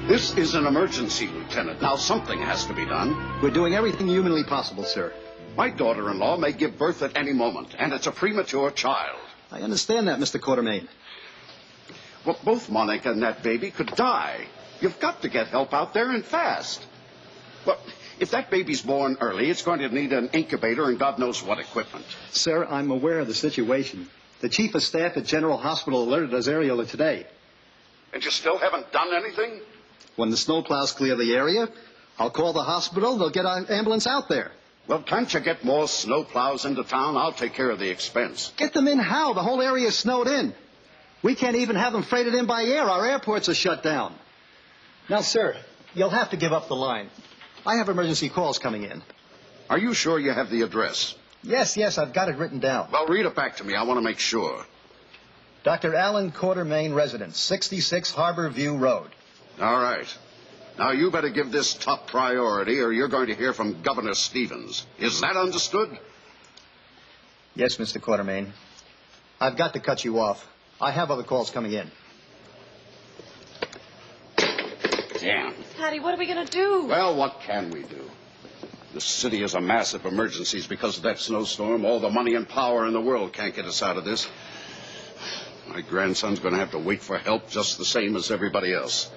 This is an emergency, Lieutenant. Now something has to be done. We're doing everything humanly possible, sir. My daughter-in-law may give birth at any moment, and it's a premature child. I understand that, Mr. Quartermain. Well, both Monica and that baby could die. You've got to get help out there and fast. Well, if that baby's born early, it's going to need an incubator and God knows what equipment. Sir, I'm aware of the situation. The Chief of Staff at General Hospital alerted us aerially today. And you still haven't done anything? When the snowplows clear the area, I'll call the hospital. They'll get an ambulance out there. Well, can't you get more snowplows into town? I'll take care of the expense. Get them in how? The whole area is snowed in. We can't even have them freighted in by air. Our airports are shut down. Now, sir, you'll have to give up the line. I have emergency calls coming in. Are you sure you have the address? Yes, I've got it written down. Well, read it back to me. I want to make sure. Dr. Allen Quartermain residence, 66 Harbor View Road. All right. Now, you better give this top priority or you're going to hear from Governor Stevens. Is that understood? Yes, Mr. Quartermain. I've got to cut you off. I have other calls coming in. Damn. Daddy, what are we going to do? Well, what can we do? The city is a mass of emergencies because of that snowstorm. All the money and power in the world can't get us out of this. My grandson's going to have to wait for help just the same as everybody else.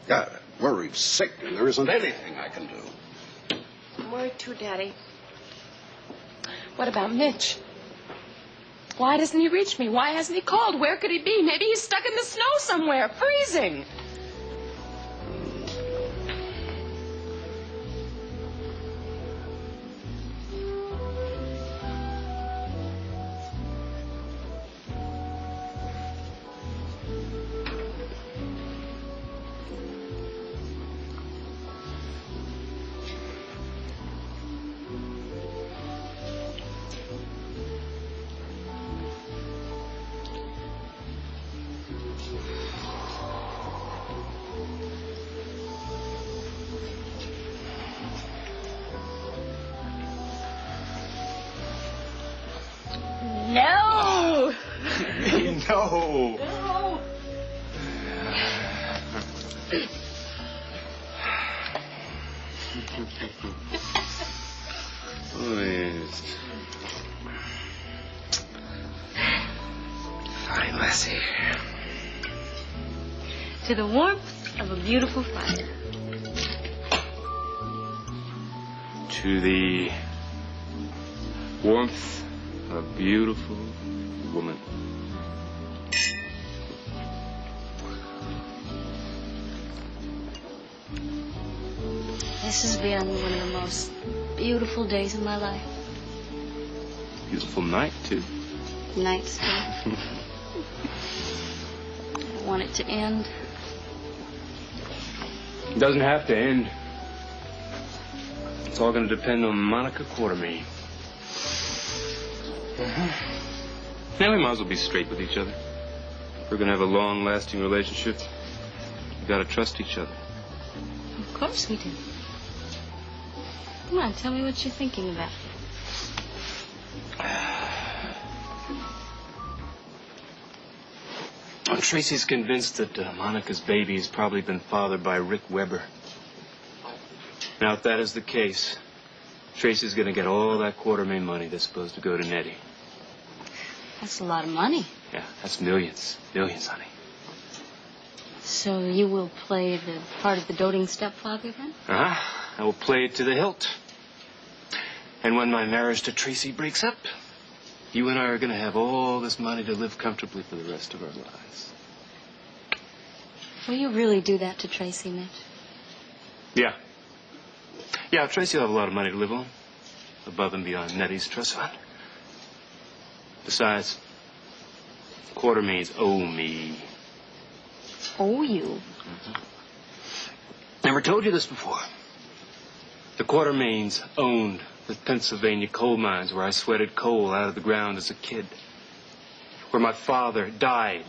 God, I'm worried sick, and there isn't anything I can do. I'm worried too, Daddy. What about Mitch? Why doesn't he reach me? Why hasn't he called? Where could he be? Maybe he's stuck in the snow somewhere, freezing. No! No! No! Fine, Lassie. To the warmth of a beautiful fire. To the warmth of a beautiful woman. This has been one of the most beautiful days of my life. Beautiful night, too. Nights, too. I don't want it to end. It doesn't have to end. It's all going to depend on Monica Quartermain. Now we might as well be straight with each other. If we're going to have a long-lasting relationship, we've got to trust each other. Of course we do. Come on, tell me what you're thinking about. Well, Tracy's convinced that Monica's baby has probably been fathered by Rick Weber. Now, if that is the case, Tracy's going to get all that Quartermain money that's supposed to go to Nettie. That's a lot of money. Yeah, that's millions. Millions, honey. So you will play the part of the doting stepfather, then? Uh-huh. I will play it to the hilt. And when my marriage to Tracy breaks up, you and I are going to have all this money to live comfortably for the rest of our lives. Will you really do that to Tracy, Mitch? Yeah. Yeah, Tracy will have a lot of money to live on, above and beyond Nettie's trust fund. Besides, Quartermains owe me. Owe you? Mm-hmm. Never told you this before. The Quartermains owned the Pennsylvania coal mines where I sweated coal out of the ground as a kid. Where my father died.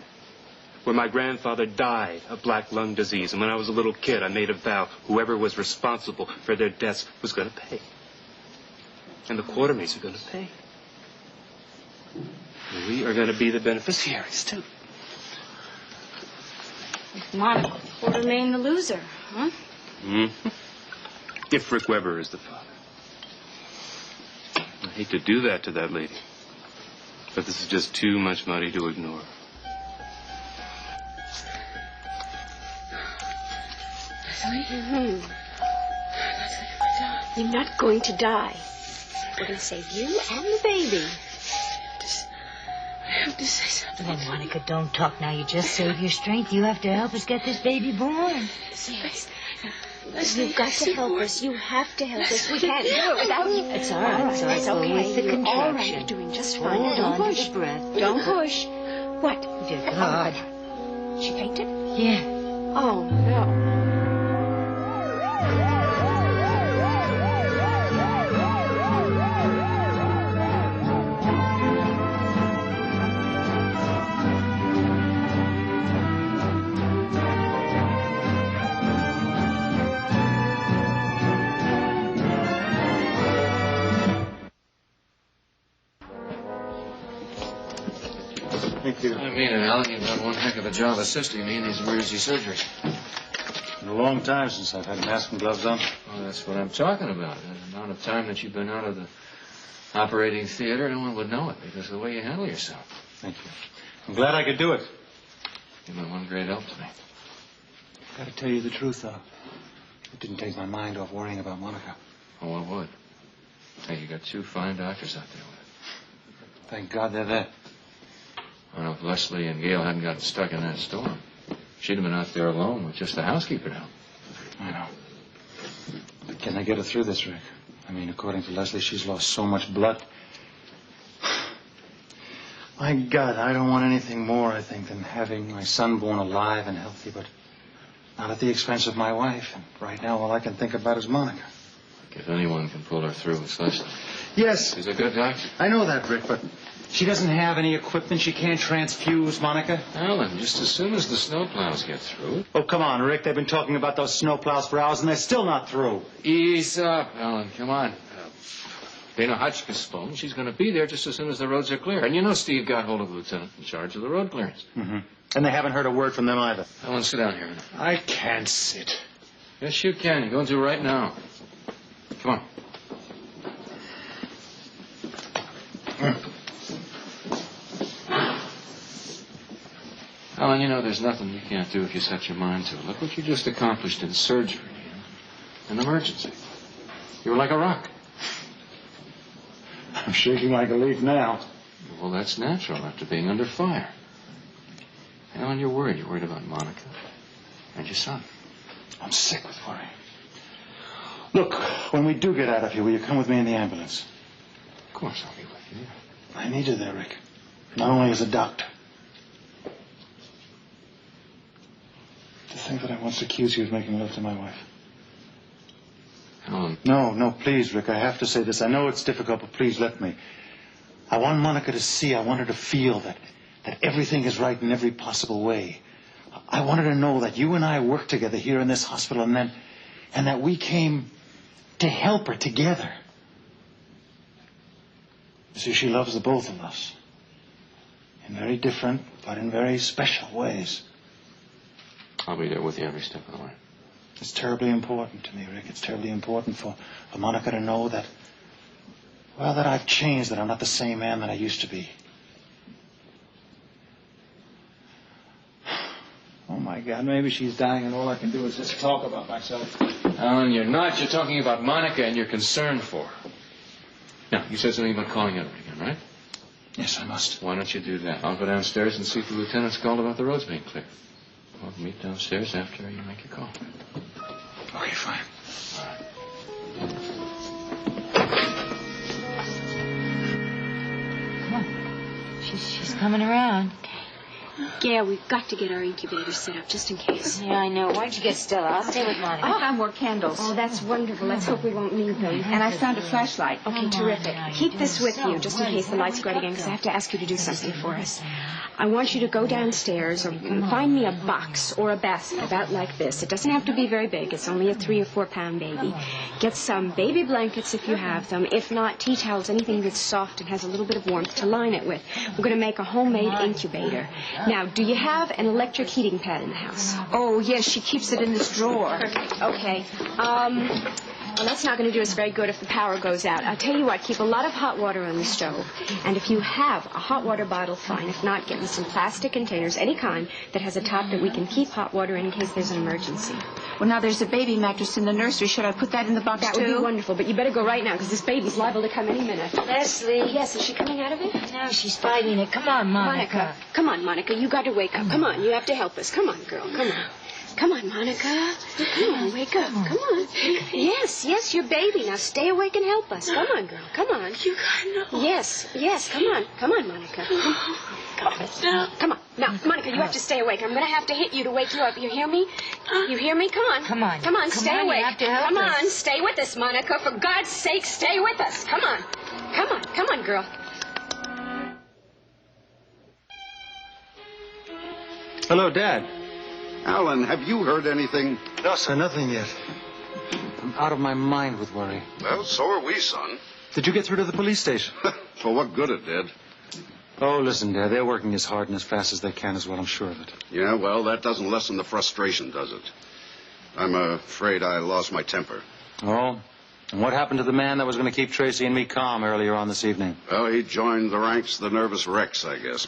Where my grandfather died of black lung disease. And when I was a little kid, I made a vow whoever was responsible for their deaths was going to pay. And the Quartermains are going to pay. And we are going to be the beneficiaries, too. Monica. Or remain the loser, huh? Mm-hmm. If Rick Weber is the father. I hate to do that to that lady. But this is just too much money to ignore. Mm-hmm. You're not going to die. We're going to save you and the baby. I have to say something. Well, Monica, don't talk now. You just save your strength. You have to help us get this baby born. Yes. You've got to help us. You have to help us. We can't do it without you. It's all right. It's all right. It's okay. With the You're all right. contraction. You're doing just fine. Hold Don't on to push. your breath. Don't push. What? Dear God. She fainted? Yeah. Oh, no. Thank you. I mean it, Alan. You've done one heck of a job assisting me in these emergency surgeries. Been a long time since I've had mask and gloves on. Well, that's what I'm talking about. The amount of time that you've been out of the operating theater, no one would know it because of the way you handle yourself. Thank you. I'm glad I could do it. You've been one great help to me. I've got to tell you the truth, though. It didn't take my mind off worrying about Monica. Oh, what would? Hey, you got two fine doctors out there with it. Thank God they're there. Well, if Lesley and Gail hadn't gotten stuck in that storm, she'd have been out there alone with just the housekeeper now. I know. But can I get her through this, Rick? I mean, according to Lesley, she's lost so much blood. My God, I don't want anything more, I think, than having my son born alive and healthy, but not at the expense of my wife. And right now, all I can think about is Monica. If anyone can pull her through, it's Lesley. Yes. She's a good doctor. I know that, Rick, but she doesn't have any equipment. She can't transfuse, Monica. Alan, just as soon as the snowplows get through. Oh, come on, Rick. They've been talking about those snowplows for hours, and they're still not through. Ease up, Alan. Come on. Dana Hotchkiss phone. She's going to be there just as soon as the roads are clear. And you know Steve got hold of the lieutenant in charge of the road clearance. Mm-hmm. And they haven't heard a word from them either. Alan, sit down here. I can't sit. Yes, you can. You're going to right now. Come on. Alan, you know there's nothing you can't do if you set your mind to it. Look what you just accomplished in surgery. An emergency. You were like a rock. I'm shaking like a leaf now. Well, that's natural after being under fire. Alan, you're worried. You're worried about Monica and your son. I'm sick with worry. Look, when we do get out of here, will you come with me in the ambulance? Of course I'll be with you. I need you there, Rick. Not only as a doctor. To think that I once accused you of making love to my wife. Alan. No, please, Rick. I have to say this. I know it's difficult, but please let me. I want Monica to see, I want her to feel that everything is right in every possible way. I want her to know that you and I worked together here in this hospital and that we came to help her together. You see, she loves the both of us. In very different, but in very special ways. I'll be there with you every step of the way. It's terribly important to me, Rick. It's terribly important for Monica to know that I've changed, that I'm not the same man that I used to be. Oh, my God, maybe she's dying and all I can do is just talk about myself. Alan, you're not. You're talking about Monica and you're concerned for her. Now, you said something about calling out again, right? Yes, I must. Why don't you do that? I'll go downstairs and see if the lieutenant's called about the roads being clear. We'll meet downstairs after you make your call. Okay, fine. All right. Come on. She's coming around. Gail, we've got to get our incubator set up just in case. Yeah, I know. Why don't you get Stella? I'll stay with Monica. I found more candles. Oh, that's wonderful. Let's hope we won't need them. And I found a flashlight. Okay, terrific. Keep this with you just in case the lights go out again, because I have to ask you to do something for us. I want you to go downstairs or find me a box or a basket about like this. It doesn't have to be very big. It's only a 3 or 4 pound baby. Get some baby blankets if you have them. If not, tea towels, anything that's soft and has a little bit of warmth to line it with. We're going to make a homemade incubator. Now, do you have an electric heating pad in the house? Oh, yes, she keeps it in this drawer. Perfect. Okay. Well, that's not going to do us very good if the power goes out. I'll tell you what, keep a lot of hot water on the stove. And if you have a hot water bottle, fine. If not, get me some plastic containers, any kind, that has a top that we can keep hot water in case there's an emergency. Well, now there's a baby mattress in the nursery. Should I put that in the box, That too? would be wonderful, but you better go right now, because this baby's liable to come any minute. Leslie. Yes, is she coming out of it? No, she's fighting it. Come on, Monica. Come on, Monica. You got to wake up. Come on, you have to help us. Come on, girl. Come on. Come on, Monica. Come on, wake up. Come on. Yes, your baby. Now stay awake and help us. Come on, girl. Come on. You gotta know. Yes. Come on. Come on, Monica. Come on. Now, Monica, you have to stay awake. I'm going to have to hit you to wake you up. You hear me? You hear me? Come on. Come on. Come on, stay Come on, you awake. have to help Come us. on, stay with us, Monica. For God's sake, stay with us. Come on. Come on, girl. Hello, Dad. Alan, have you heard anything? No, sir, nothing yet. I'm out of my mind with worry. Well, so are we, son. Did you get through to the police station? For what good it did. Oh, listen, Dad, they're working as hard and as fast as they can as well, I'm sure of it. Yeah, well, that doesn't lessen the frustration, does it? I'm afraid I lost my temper. Oh? And what happened to the man that was going to keep Tracy and me calm earlier on this evening? Well, he joined the ranks of the nervous wrecks, I guess.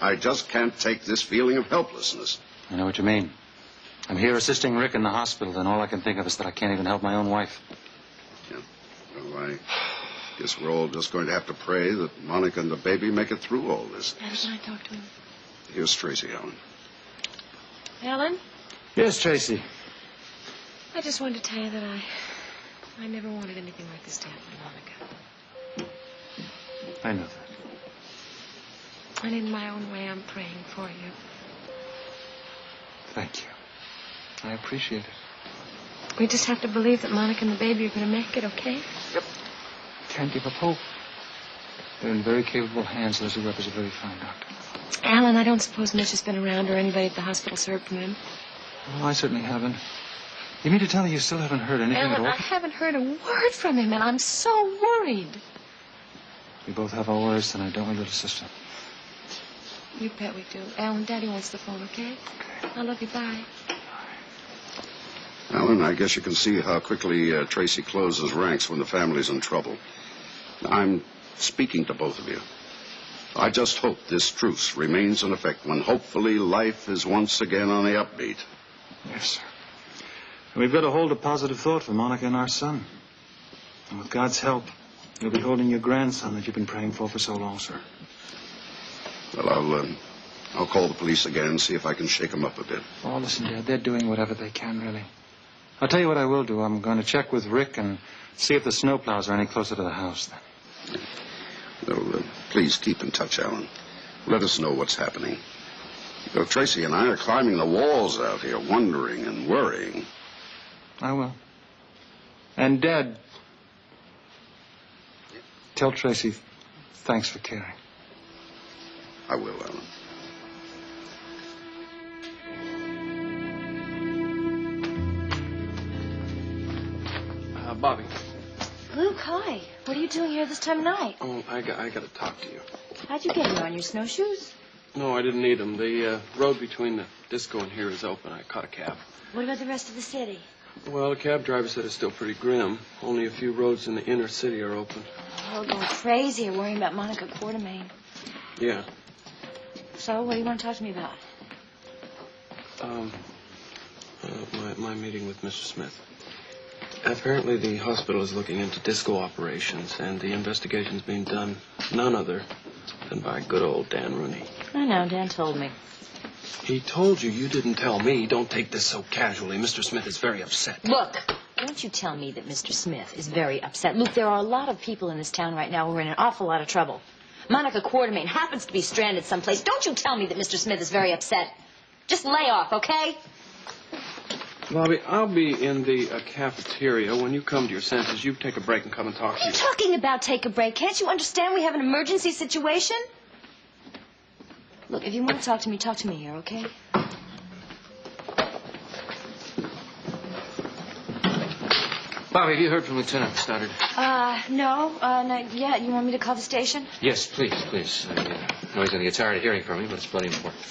I just can't take this feeling of helplessness. I know what you mean. I'm here assisting Rick in the hospital, and all I can think of is that I can't even help my own wife. Yeah. Well, I guess we're all just going to have to pray that Monica and the baby make it through all this. Alan, can I talk to him? Here's Tracy, Alan. Alan, Yes, Tracy. I just wanted to tell you that I never wanted anything like this to happen to Monica. I know that. And in my own way, I'm praying for you. Thank you. I appreciate it. We just have to believe that Monica and the baby are going to make it, okay? Yep. Can't give up hope. They're in very capable hands. Leslie Webb is a very fine doctor. Alan, I don't suppose Mitch has been around or anybody at the hospital's heard from him. Well, I certainly haven't. You mean to tell me you still haven't heard anything Alan, at all? I haven't heard a word from him, and I'm so worried. We both have our worries tonight, don't we, little sister? You bet we do. Alan, Daddy wants the phone, okay? Okay. I love you. Bye. Alan, I guess you can see how quickly Tracy closes ranks when the family's in trouble. I'm speaking to both of you. I just hope this truce remains in effect when hopefully life is once again on the upbeat. Yes, sir. And we've got to hold a positive thought for Monica and our son. And with God's help, you'll be holding your grandson that you've been praying for so long, sir. Well, I'll call the police again and see if I can shake them up a bit. Oh, listen, Dad, they're doing whatever they can, really. I'll tell you what I will do. I'm going to check with Rick and see if the snowplows are any closer to the house, then. Well, please keep in touch, Alan. Let us know what's happening. You know, Tracy and I are climbing the walls out here, wondering and worrying. I will. And, Dad, tell Tracy thanks for caring. I will, Alan. Bobbie. Luke, hi. What are you doing here this time of night? Oh, I got to talk to you. How'd you get here on your snowshoes? No, I didn't need them. The road between the disco and here is open. I caught a cab. What about the rest of the city? Well, the cab driver said it's still pretty grim. Only a few roads in the inner city are open. Oh, going crazy and worrying about Monica Quartermain. Yeah. So, what do you want to talk to me about? My meeting with Mr. Smith. Apparently the hospital is looking into disco operations, and the investigation's being done none other than by good old Dan Rooney. I know, Dan told me. He told you. You didn't tell me. Don't take this so casually. Mr. Smith is very upset. Look, don't you tell me that Mr. Smith is very upset. Luke, there are a lot of people in this town right now who are in an awful lot of trouble. Monica Quartermain happens to be stranded someplace. Don't you tell me that Mr. Smith is very upset. Just lay off, okay? Bobbie, I'll be in the cafeteria. When you come to your senses, you take a break and come and talk What to are you. you talking about, take a break? Can't you understand we have an emergency situation? Look, if you want to talk to me here, okay? Bobbie, have you heard from Lieutenant Stoddard? No, not yet. You want me to call the station? Yes, please, please. I know he's going to get tired of hearing from me, but it's bloody important.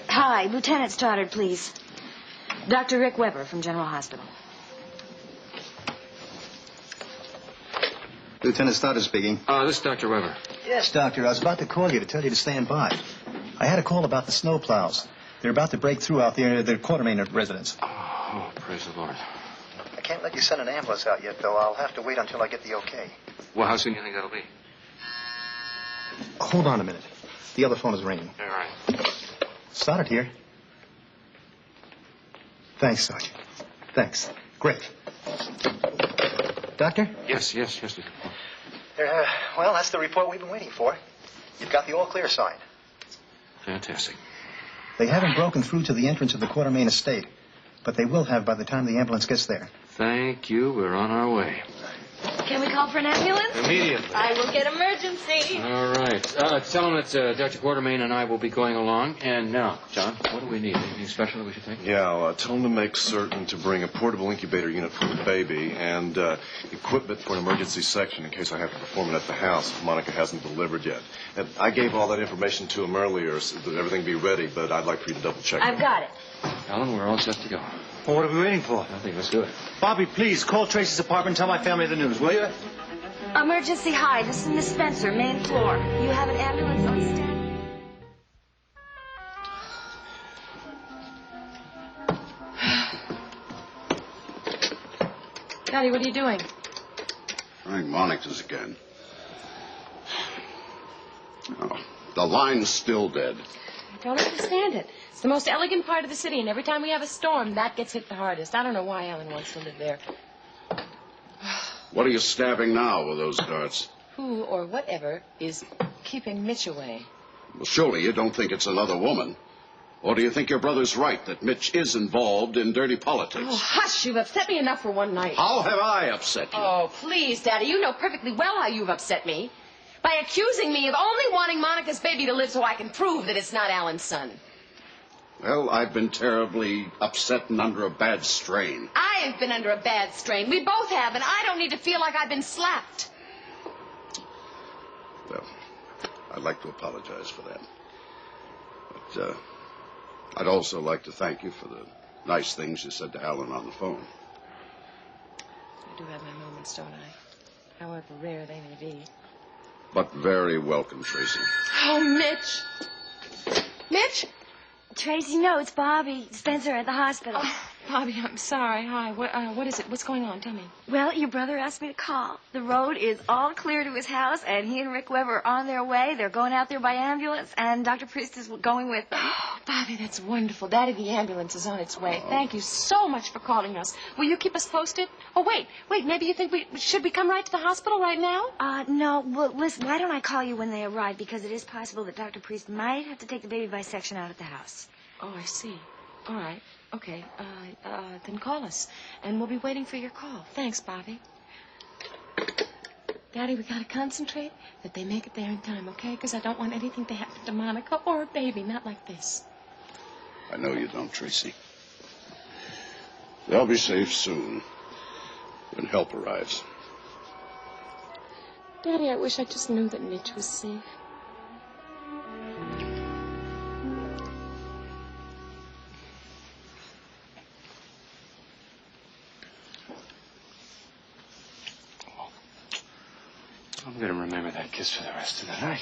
Hi, Lieutenant Stoddard, please. Dr. Rick Weber from General Hospital. Lieutenant Stoddard speaking. This is Dr. Weber. Yes, Doctor. I was about to call you to tell you to stand by. I had a call about the snowplows. They're about to break through out there at the Quartermain residence. Oh, praise the Lord. I can't let you send an ambulance out yet, though. I'll have to wait until I get the okay. Well, how soon do you think that'll be? Hold on a minute. The other phone is ringing. All right. Stoddard here. Thanks, Sergeant. Thanks. Great. Doctor? Yes. Well, that's the report we've been waiting for. You've got the all-clear sign. Fantastic. They haven't broken through to the entrance of the Quartermain estate, but they will have by the time the ambulance gets there. Thank you. We're on our way. Can we call for an ambulance? Immediately. I will get emergency. All right. Tell him that Dr. Quartermain and I will be going along. And now, John, what do we need? Anything special that we should take? Yeah, tell him to make certain to bring a portable incubator unit for the baby and equipment for an emergency section in case I have to perform it at the house if Monica hasn't delivered yet. And I gave all that information to him earlier so that everything be ready, but I'd like for you to double check. I've got it. Alan, we're all set to go. Well, what are we waiting for? I think let's do it. Bobbie, please, call Tracy's apartment and tell my family the news, will you? Emergency high. This is Miss Spencer, main floor. You have an ambulance on stand. Daddy, what are you doing? Trying Monica's again. Oh, the line's still dead. I don't understand it. It's the most elegant part of the city, and every time we have a storm, that gets hit the hardest. I don't know why Alan wants to live there. What are you stabbing now with those darts? Who or whatever is keeping Mitch away? Well, surely you don't think it's another woman. Or do you think your brother's right that Mitch is involved in dirty politics? Oh, hush! You've upset me enough for one night. How have I upset you? Oh, please, Daddy. You know perfectly well how you've upset me. By accusing me of only wanting Monica's baby to live so I can prove that it's not Alan's son. Well, I've been terribly upset and under a bad strain. I have been under a bad strain. We both have, and I don't need to feel like I've been slapped. Well, I'd like to apologize for that. But I'd also like to thank you for the nice things you said to Alan on the phone. I do have my moments, don't I? However rare they may be. But very welcome, Tracy. Oh, Mitch. Mitch? Tracy, no, it's Bobbie. Spencer at the hospital. Oh, Bobbie, I'm sorry. Hi. What is it? What's going on? Tell me. Well, your brother asked me to call. The road is all clear to his house, and he and Rick Weber are on their way. They're going out there by ambulance, and Dr. Priest is going with them. Oh, Bobbie, that's wonderful. Daddy, the ambulance is on its way. Thank you so much for calling us. Will you keep us posted? Oh, wait. Maybe you think should we come right to the hospital right now? No. Well, listen, why don't I call you when they arrive, because it is possible that Dr. Priest might have to take the baby by section out at the house. Oh, I see. All right. Okay. Then call us, and we'll be waiting for your call. Thanks, Bobbie. Daddy, we gotta concentrate that they make it there in time, okay? Because I don't want anything to happen to Monica or a baby, not like this. I know you don't, Tracy. They'll be safe soon, when help arrives. Daddy, I wish I just knew that Mitch was safe. I'm going to remember that kiss for the rest of the night.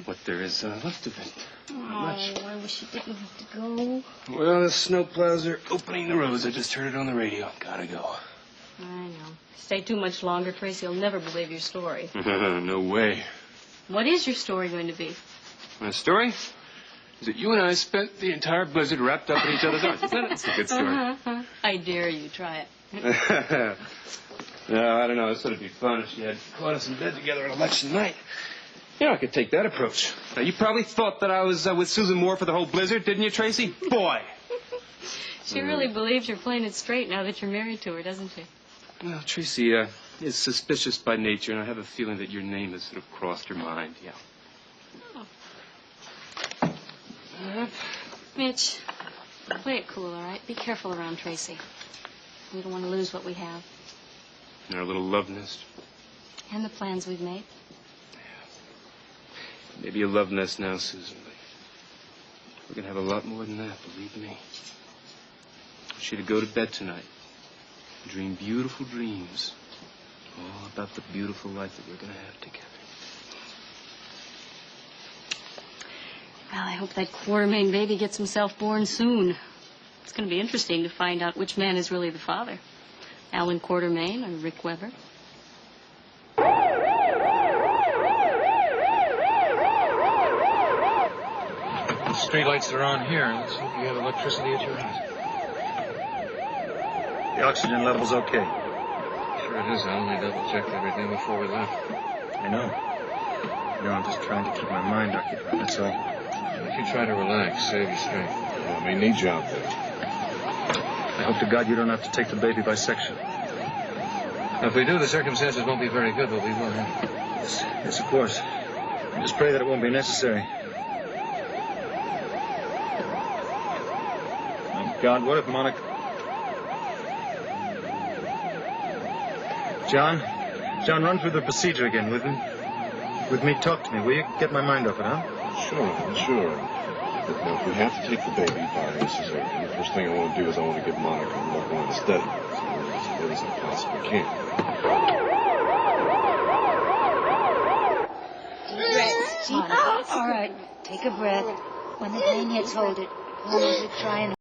What there is left of it. Not much. I wish you didn't have to go. Well, the snowplows are opening the roads. I just heard it on the radio. Gotta go. I know. Stay too much longer, Tracy will never believe your story. No way. What is your story going to be? My story is that you and I spent the entire blizzard wrapped up in each other's arms. Isn't it? It's a good story. I dare you. Try it. No, I don't know. This would be fun if she had caught us in bed together on election night. You know, I could take that approach. Now, you probably thought that I was with Susan Moore for the whole blizzard, didn't you, Tracy? Boy! She really believes you're playing it straight now that you're married to her, doesn't she? Well, Tracy is suspicious by nature, and I have a feeling that your name has sort of crossed her mind, yeah. Oh. Mitch, play it cool, all right? Be careful around Tracy. We don't want to lose what we have. And our little love nest. And the plans we've made. Maybe a love nest now, Susan, but we're going to have a lot more than that, believe me. I want you to go to bed tonight and dream beautiful dreams all about the beautiful life that we're going to have together. Well, I hope that Quartermain baby gets himself born soon. It's going to be interesting to find out which man is really the father. Alan Quartermain or Rick Weber. The street lights are on here. Let's hope you have electricity at your house. The oxygen level's okay. Sure it is. I only double-checked everything before we left. I know. I'm just trying to keep my mind occupied, that's all. If you try to relax, save your strength. Well, we need you out there. I hope to God you don't have to take the baby by section. If we do, the circumstances won't be very good, but we will have it. Yes, of course. I just pray that it won't be necessary. My God, what if Monica... John, run through the procedure again with me. Talk to me, will you? Get my mind off it, huh? Sure. But now, if we have to take the baby by cesarean, the first thing I want to do is I want to give Monica a local anesthetic. So as good as I possibly can. Deep breaths, Monica. All right. Take a breath. When the pain hits, hold it. Hold it. Try and